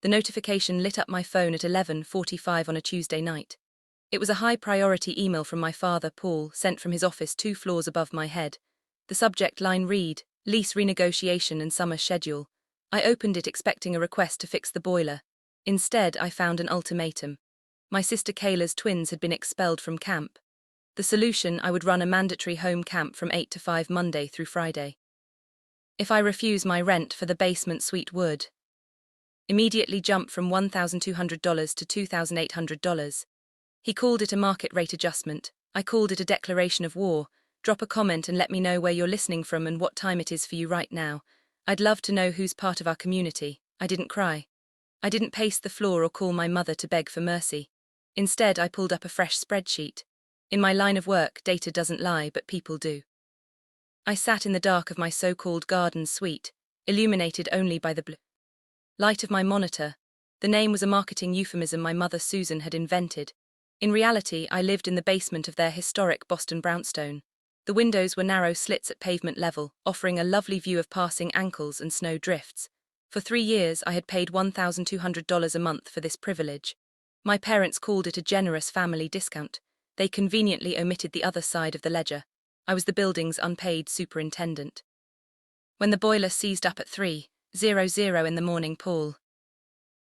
The notification lit up my phone at 11:45 on a Tuesday night. It was a high-priority email from my father, Paul, sent from his office 2 floors above my head. The subject line read, "Lease renegotiation and summer schedule." I opened it expecting a request to fix the boiler. Instead, I found an ultimatum. My sister Kayla's twins had been expelled from camp. The solution: I would run a mandatory home camp from 8 to 5 Monday through Friday. If I refuse, my rent for the basement suite would immediately jump from $1,200 to $2,800. He called it a market rate adjustment. I called it a declaration of war. Drop a comment and let me know where you're listening from and what time it is for you right now. I'd love to know who's part of our community. I didn't cry. I didn't pace the floor or call my mother to beg for mercy. Instead, I pulled up a fresh spreadsheet. In my line of work, data doesn't lie, but people do. I sat in the dark of my so-called garden suite, illuminated only by the blue light of my monitor. The name was a marketing euphemism my mother Susan had invented. In reality, I lived in the basement of their historic Boston brownstone. The windows were narrow slits at pavement level, offering a lovely view of passing ankles and snow drifts. For 3 years, I had paid $1,200 a month for this privilege. My parents called it a generous family discount. They conveniently omitted the other side of the ledger. I was the building's unpaid superintendent. When the boiler seized up at 3:00 in the morning, Paul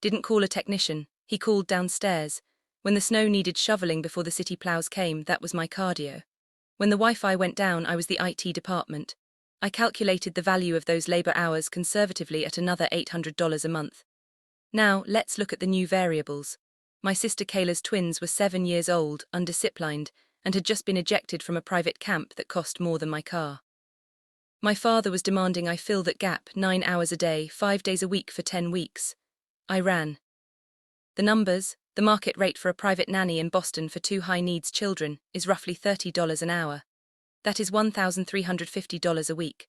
didn't call a technician. He called downstairs. When the snow needed shoveling before the city plows came, that was my cardio. When the Wi-Fi went down, I was the IT department. I calculated the value of those labor hours conservatively at another $800 a month. Now, let's look at the new variables. My sister Kayla's twins were 7 years old, undisciplined, and had just been ejected from a private camp that cost more than my car. My father was demanding I fill that gap 9 hours a day, 5 days a week for 10 weeks. I ran the numbers. The market rate for a private nanny in Boston for 2 high-needs children is roughly $30 an hour. That is $1,350 a week.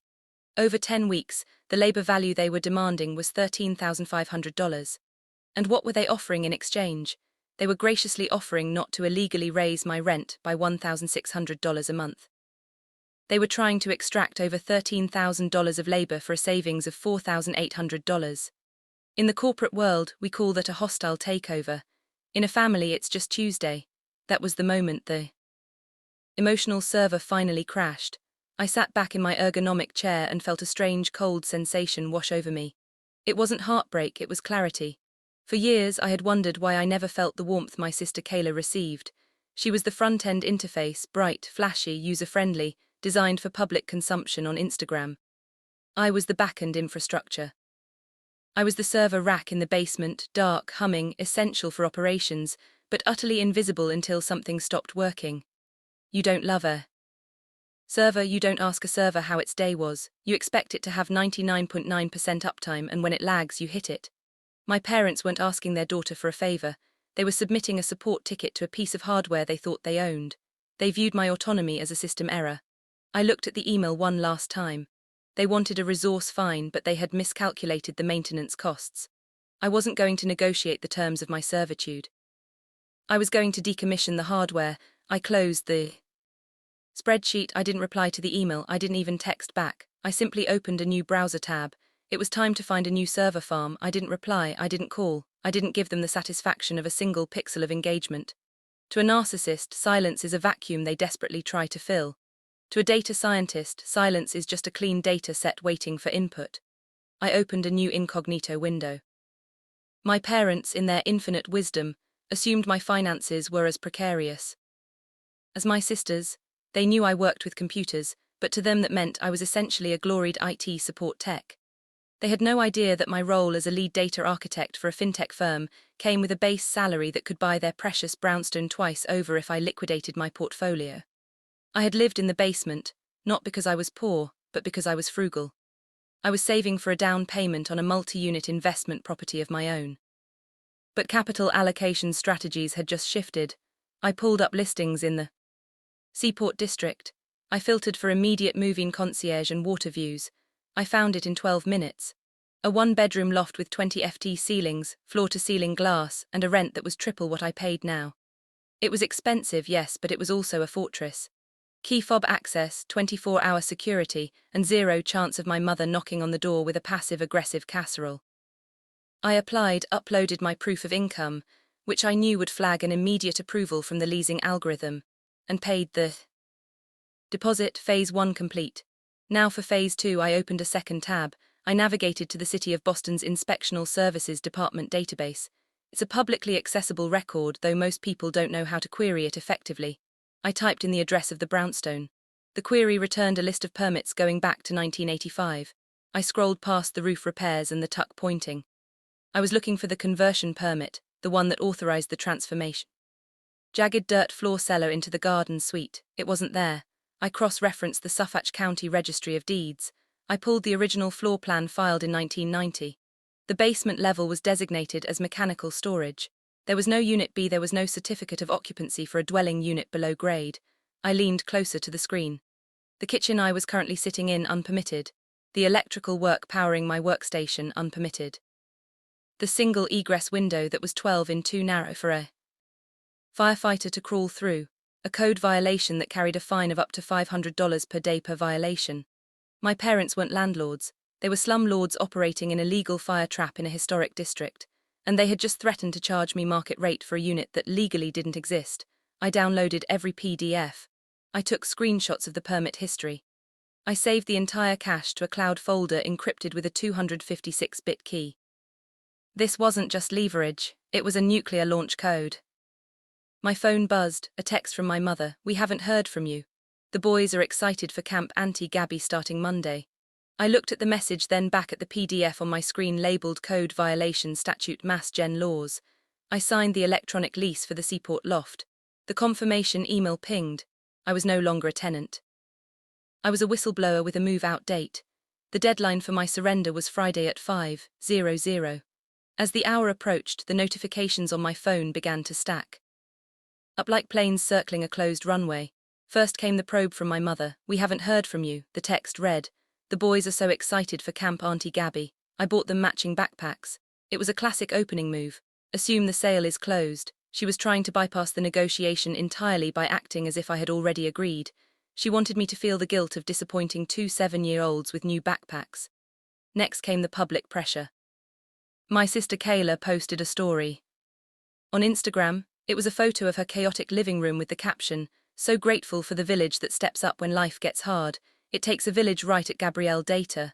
Over 10 weeks, the labor value they were demanding was $13,500. And what were they offering in exchange? They were graciously offering not to illegally raise my rent by $1,600 a month. They were trying to extract over $13,000 of labor for a savings of $4,800. In the corporate world, we call that a hostile takeover. In a family, it's just Tuesday. That was the moment the emotional server finally crashed. I sat back in my ergonomic chair and felt a strange cold sensation wash over me. It wasn't heartbreak, it was clarity. For years, I had wondered why I never felt the warmth my sister Kayla received. She was the front-end interface, bright, flashy, user-friendly, designed for public consumption on Instagram. I was the back-end infrastructure. I was the server rack in the basement, dark, humming, essential for operations, but utterly invisible until something stopped working. You don't love a server, you don't ask a server how its day was. You expect it to have 99.9% uptime, and when it lags, you hit it. My parents weren't asking their daughter for a favor. They were submitting a support ticket to a piece of hardware they thought they owned. They viewed my autonomy as a system error. I looked at the email one last time. They wanted a resource fine, but they had miscalculated the maintenance costs. I wasn't going to negotiate the terms of my servitude. I was going to decommission the hardware. I closed the spreadsheet. I didn't reply to the email. I didn't even text back. I simply opened a new browser tab. It was time to find a new server farm. I didn't reply. I didn't call. I didn't give them the satisfaction of a single pixel of engagement. To a narcissist, silence is a vacuum they desperately try to fill. To a data scientist, silence is just a clean data set waiting for input. I opened a new incognito window. My parents, in their infinite wisdom, assumed my finances were as precarious as my sister's. They knew I worked with computers, but to them that meant I was essentially a gloried IT support tech. They had no idea that my role as a lead data architect for a fintech firm came with a base salary that could buy their precious brownstone twice over if I liquidated my portfolio. I had lived in the basement, not because I was poor, but because I was frugal. I was saving for a down payment on a multi-unit investment property of my own. But capital allocation strategies had just shifted. I pulled up listings in the Seaport District. I filtered for immediate move-in concierge and water views. I found it in 12 minutes. A 1-bedroom loft with 20 FT ceilings, floor-to-ceiling glass, and a rent that was triple what I paid now. It was expensive, yes, but it was also a fortress. Key fob access, 24-hour security, and zero chance of my mother knocking on the door with a passive-aggressive casserole. I applied, uploaded my proof of income, which I knew would flag an immediate approval from the leasing algorithm, and paid the deposit. Phase 1 complete. Now for Phase 2, I opened a second tab. I navigated to the City of Boston's Inspectional Services Department database. It's a publicly accessible record, though most people don't know how to query it effectively. I typed in the address of the brownstone. The query returned a list of permits going back to 1985. I scrolled past the roof repairs and the tuck pointing. I was looking for the conversion permit, the one that authorized the transformation. Jagged dirt floor cellar into the garden suite. It wasn't there. I cross-referenced the Suffolk County Registry of Deeds. I pulled the original floor plan filed in 1990. The basement level was designated as mechanical storage. There was no Unit B, there was no certificate of occupancy for a dwelling unit below grade. I leaned closer to the screen. The kitchen I was currently sitting in, unpermitted. The electrical work powering my workstation, unpermitted. The single egress window that was 12 in too narrow for a firefighter to crawl through, a code violation that carried a fine of up to $500 per day per violation. My parents weren't landlords, they were slumlords operating an illegal fire trap in a historic district, and they had just threatened to charge me market rate for a unit that legally didn't exist. I downloaded every PDF. I took screenshots of the permit history. I saved the entire cache to a cloud folder encrypted with a 256-bit key. This wasn't just leverage, it was a nuclear launch code. My phone buzzed, a text from my mother. "We haven't heard from you. The boys are excited for Camp Auntie Gabby starting Monday." I looked at the message, then back at the PDF on my screen labeled Code Violation Statute Mass Gen Laws. I signed the electronic lease for the Seaport Loft. The confirmation email pinged. I was no longer a tenant. I was a whistleblower with a move-out date. The deadline for my surrender was Friday at 5:00. As the hour approached, the notifications on my phone began to stack up like planes circling a closed runway. First came the probe from my mother. "We haven't heard from you," the text read. "The boys are so excited for Camp Auntie Gabby. I bought them matching backpacks." It was a classic opening move. Assume the sale is closed. She was trying to bypass the negotiation entirely by acting as if I had already agreed. She wanted me to feel the guilt of disappointing two 7-year-olds with new backpacks. Next came the public pressure. My sister Kayla posted a story on Instagram. It was a photo of her chaotic living room with the caption, "So grateful for the village that steps up when life gets hard. It takes a village," right at Gabrielle Data.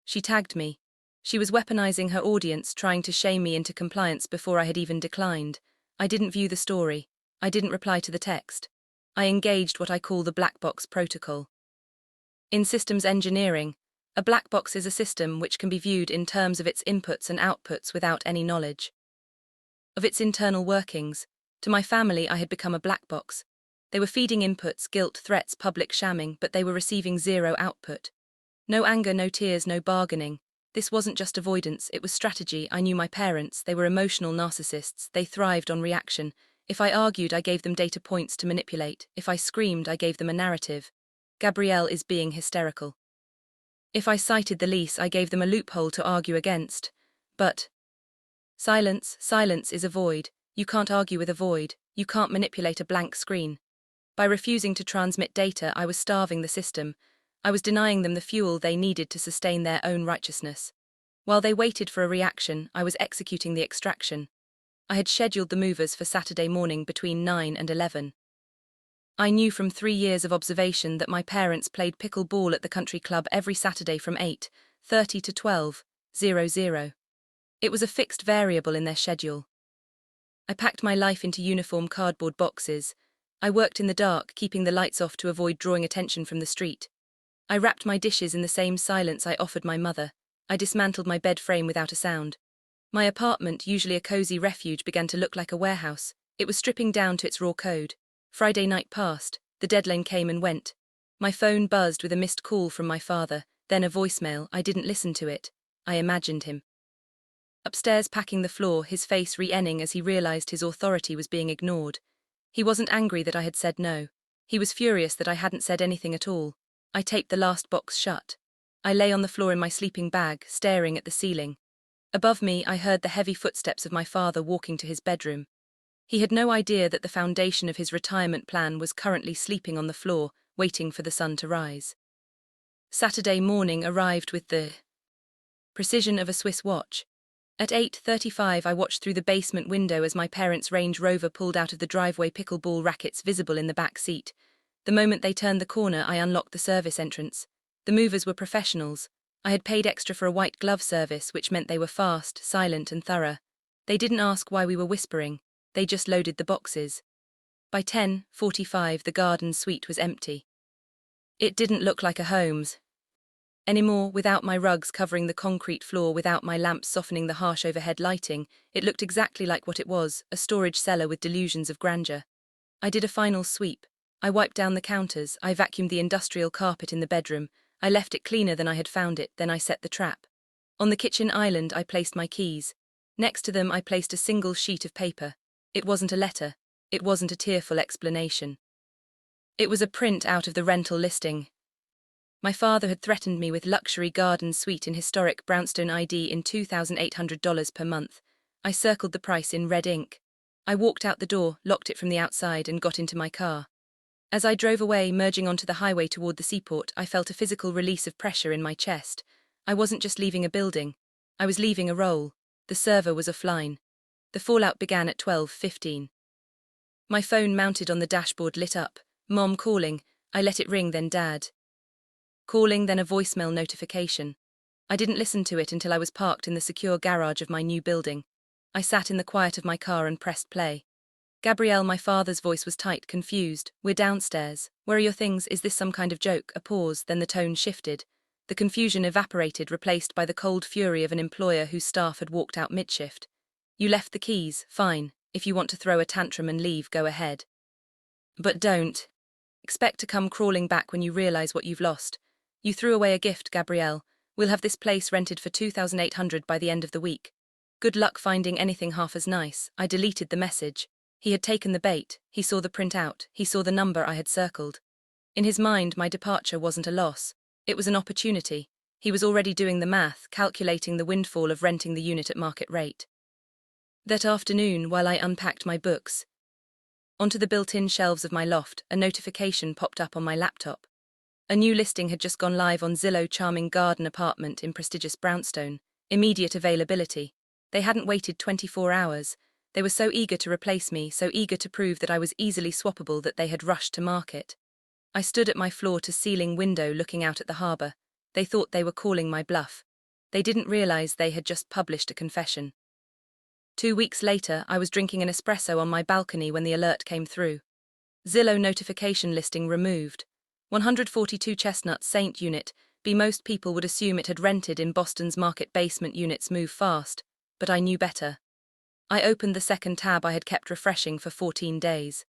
She tagged me. She was weaponizing her audience, trying to shame me into compliance before I had even declined. I didn't view the story. I didn't reply to the text. I engaged what I call the black box protocol. In systems engineering, a black box is a system which can be viewed in terms of its inputs and outputs without any knowledge of its internal workings. To my family, I had become a black box. They were feeding inputs, guilt, threats, public shamming, but they were receiving zero output. No anger, no tears, no bargaining. This wasn't just avoidance, it was strategy. I knew my parents. They were emotional narcissists. They thrived on reaction. If I argued, I gave them data points to manipulate. If I screamed, I gave them a narrative. Gabrielle is being hysterical. If I cited the lease, I gave them a loophole to argue against. But silence is a void. You can't argue with a void. You can't manipulate a blank screen. By refusing to transmit data, I was starving the system. I was denying them the fuel they needed to sustain their own righteousness. While they waited for a reaction, I was executing the extraction. I had scheduled the movers for Saturday morning between 9 and 11. I knew from 3 years of observation that my parents played pickleball at the country club every Saturday from 8:30 to 12:00. It was a fixed variable in their schedule. I packed my life into uniform cardboard boxes. I worked in the dark, keeping the lights off to avoid drawing attention from the street. I wrapped my dishes in the same silence I offered my mother. I dismantled my bed frame without a sound. My apartment, usually a cozy refuge, began to look like a warehouse. It was stripping down to its raw code. Friday night passed. The deadline came and went. My phone buzzed with a missed call from my father, then a voicemail. I didn't listen to it. I imagined him upstairs packing the floor, his face re-enning as he realized his authority was being ignored. He wasn't angry that I had said no. He was furious that I hadn't said anything at all. I taped the last box shut. I lay on the floor in my sleeping bag, staring at the ceiling. Above me, I heard the heavy footsteps of my father walking to his bedroom. He had no idea that the foundation of his retirement plan was currently sleeping on the floor, waiting for the sun to rise. Saturday morning arrived with the precision of a Swiss watch. At 8:35 I watched through the basement window as my parents' Range Rover pulled out of the driveway, pickleball rackets visible in the back seat. The moment they turned the corner, I unlocked the service entrance. The movers were professionals. I had paid extra for a white glove service, which meant they were fast, silent and thorough. They didn't ask why we were whispering. They just loaded the boxes. By 10:45 the garden suite was empty. It didn't look like a home's anymore, without my rugs covering the concrete floor, without my lamps softening the harsh overhead lighting. It looked exactly like what it was, a storage cellar with delusions of grandeur. I did a final sweep. I wiped down the counters, I vacuumed the industrial carpet in the bedroom, I left it cleaner than I had found it, then I set the trap. On the kitchen island I placed my keys. Next to them I placed a single sheet of paper. It wasn't a letter. It wasn't a tearful explanation. It was a print out of the rental listing. My father had threatened me with luxury garden suite in historic brownstone ID in $2,800 per month. I circled the price in red ink. I walked out the door, locked it from the outside, and got into my car. As I drove away, merging onto the highway toward the seaport, I felt a physical release of pressure in my chest. I wasn't just leaving a building. I was leaving a role. The server was offline. The fallout began at 12:15. My phone mounted on the dashboard lit up. Mom calling. I let it ring, then Dad calling, then a voicemail notification. I didn't listen to it until I was parked in the secure garage of my new building. I sat in the quiet of my car and pressed play. Gabrielle, my father's voice was tight, confused. We're downstairs. Where are your things? Is this some kind of joke? A pause, then the tone shifted. The confusion evaporated, replaced by the cold fury of an employer whose staff had walked out mid-shift. You left the keys, fine. If you want to throw a tantrum and leave, go ahead. But don't expect to come crawling back when you realize what you've lost. You threw away a gift, Gabrielle. We'll have this place rented for $2,800 by the end of the week. Good luck finding anything half as nice. I deleted the message. He had taken the bait. He saw the printout. He saw the number I had circled. In his mind, my departure wasn't a loss. It was an opportunity. He was already doing the math, calculating the windfall of renting the unit at market rate. That afternoon, while I unpacked my books, onto the built-in shelves of my loft, a notification popped up on my laptop. A new listing had just gone live on Zillow. Charming garden apartment in prestigious brownstone. Immediate availability. They hadn't waited 24 hours. They were so eager to replace me, so eager to prove that I was easily swappable, that they had rushed to market. I stood at my floor-to-ceiling window looking out at the harbour. They thought they were calling my bluff. They didn't realize they had just published a confession. 2 weeks later, I was drinking an espresso on my balcony when the alert came through. Zillow notification listing removed. 142 Chestnut Saint unit. Most people would assume it had rented in Boston's market basement. Units move fast, but I knew better. I opened the second tab I had kept refreshing for 14 days.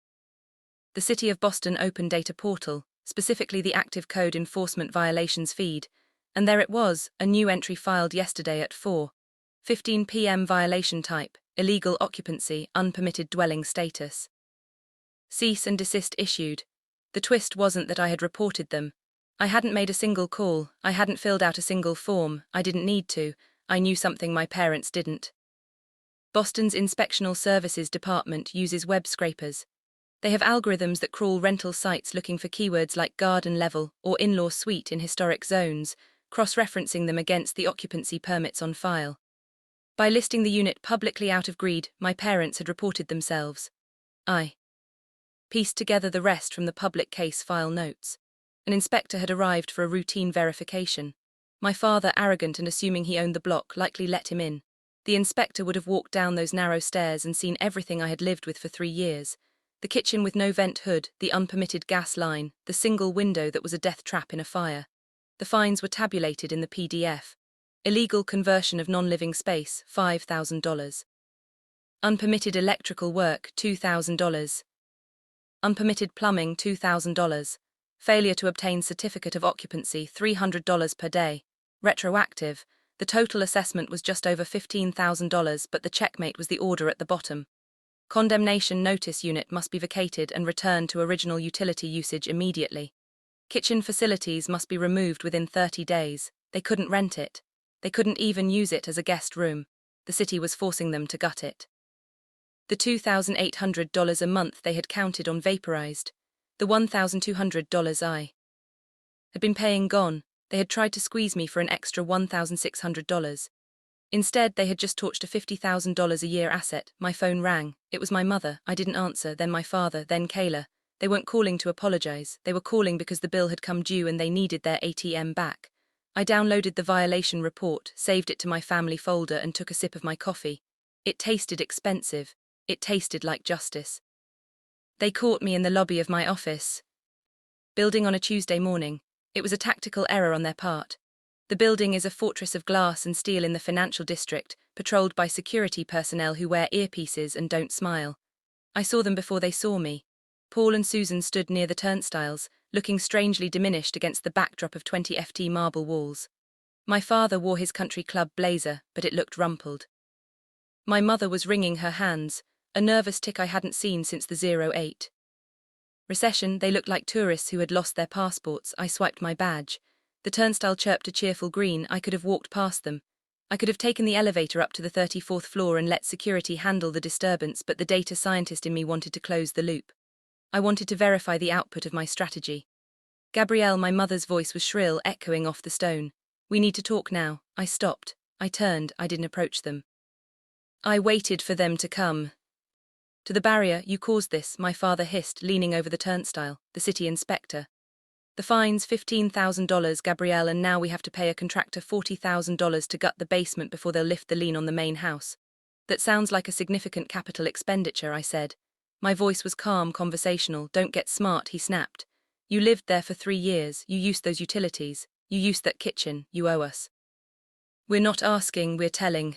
The City of Boston Open Data Portal, specifically the Active Code Enforcement Violations feed, and there it was, a new entry filed yesterday at 4:15 p.m. Violation type, illegal occupancy, unpermitted dwelling status. Cease and desist issued. The twist wasn't that I had reported them. I hadn't made a single call, I hadn't filled out a single form, I didn't need to. I knew something my parents didn't. Boston's Inspectional Services Department uses web scrapers. They have algorithms that crawl rental sites looking for keywords like garden level or in-law suite in historic zones, cross-referencing them against the occupancy permits on file. By listing the unit publicly out of greed, my parents had reported themselves. I pieced together the rest from the public case file notes. An inspector had arrived for a routine verification. My father, arrogant and assuming he owned the block, likely let him in. The inspector would have walked down those narrow stairs and seen everything I had lived with for 3 years. The kitchen with no vent hood, the unpermitted gas line, the single window that was a death trap in a fire. The fines were tabulated in the PDF. Illegal conversion of non-living space, $5,000. Unpermitted electrical work, $2,000. Unpermitted plumbing, $2,000. Failure to obtain certificate of occupancy, $300 per day. Retroactive. The total assessment was just over $15,000, but the checkmate was the order at the bottom. Condemnation notice unit must be vacated and returned to original utility usage immediately. Kitchen facilities must be removed within 30 days. They couldn't rent it. They couldn't even use it as a guest room. The city was forcing them to gut it. The $2,800 a month they had counted on vaporized. The $1,200 I had been paying gone. They had tried to squeeze me for an extra $1,600. Instead, they had just torched a $50,000 a year asset. My phone rang. It was my mother. I didn't answer, then my father, then Kayla. They weren't calling to apologize. They were calling because the bill had come due and they needed their ATM back. I downloaded the violation report, saved it to my family folder and took a sip of my coffee. It tasted expensive. It tasted like justice. They caught me in the lobby of my office. Building on a Tuesday morning. It was a tactical error on their part. The building is a fortress of glass and steel in the financial district, patrolled by security personnel who wear earpieces and don't smile. I saw them before they saw me. Paul and Susan stood near the turnstiles, looking strangely diminished against the backdrop of 20ft marble walls. My father wore his country club blazer, but it looked rumpled. My mother was wringing her hands, a nervous tic I hadn't seen since the 08 recession. They looked like tourists who had lost their passports. I swiped my badge. The turnstile chirped a cheerful green. I could have walked past them. I could have taken the elevator up to the 34th floor and let security handle the disturbance, but the data scientist in me wanted to close the loop. I wanted to verify the output of my strategy. Gabrielle, my mother's voice was shrill, echoing off the stone. We need to talk now. I stopped. I turned. I didn't approach them. I waited for them to come. To the barrier. You caused this, my father hissed, leaning over the turnstile, the city inspector. The fine's $15,000, Gabrielle, and now we have to pay a contractor $40,000 to gut the basement before they'll lift the lien on the main house. That sounds like a significant capital expenditure, I said. My voice was calm, conversational. Don't get smart, he snapped. You lived there for 3 years, you used those utilities, you used that kitchen, you owe us. We're not asking, we're telling.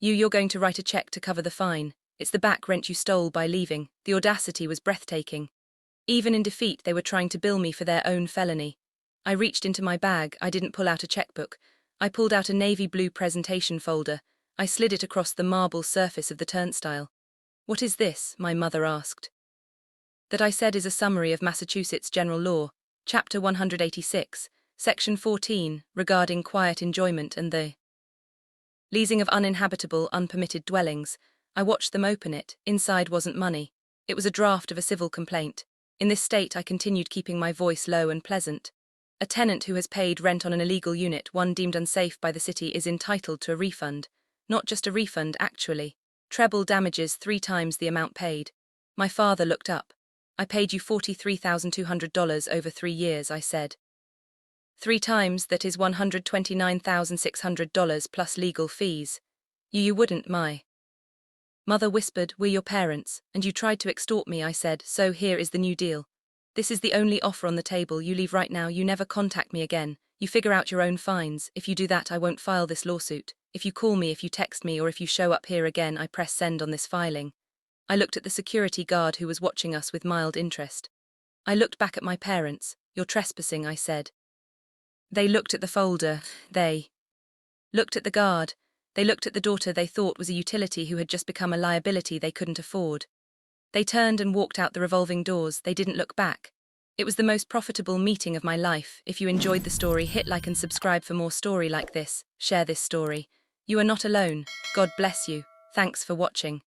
You're going to write a check to cover the fine. It's the back rent you stole by leaving. The audacity was breathtaking. Even in defeat, they were trying to bill me for their own felony. I reached into my bag. I didn't pull out a checkbook. I pulled out a navy blue presentation folder. I slid it across the marble surface of the turnstile. What is this? My mother asked. That I said is a summary of Massachusetts General Law, Chapter 186, Section 14, regarding quiet enjoyment and the leasing of uninhabitable, unpermitted dwellings. I watched them open it. Inside wasn't money. It was a draft of a civil complaint. In this state, I continued keeping my voice low and pleasant. A tenant who has paid rent on an illegal unit, one deemed unsafe by the city, is entitled to a refund. Not just a refund, actually. Treble damages 3 times the amount paid. My father looked up. I paid you $43,200 over 3 years, I said. 3 times that is $129,600 plus legal fees. You wouldn't, my mother whispered. We're your parents, and you tried to extort me, I said, so here is the new deal. This is the only offer on the table. You leave right now, you never contact me again, you figure out your own fines. If you do that, I won't file this lawsuit. If you call me, if you text me, or if you show up here again, I press send on this filing. I looked at the security guard who was watching us with mild interest. I looked back at my parents. You're trespassing, I said. They looked at the folder. They looked at the guard. They looked at the daughter they thought was a utility who had just become a liability they couldn't afford. They turned and walked out the revolving doors. They didn't look back. It was the most profitable meeting of my life. If you enjoyed the story, hit like and subscribe for more story like this. Share this story. You are not alone. God bless you. Thanks for watching.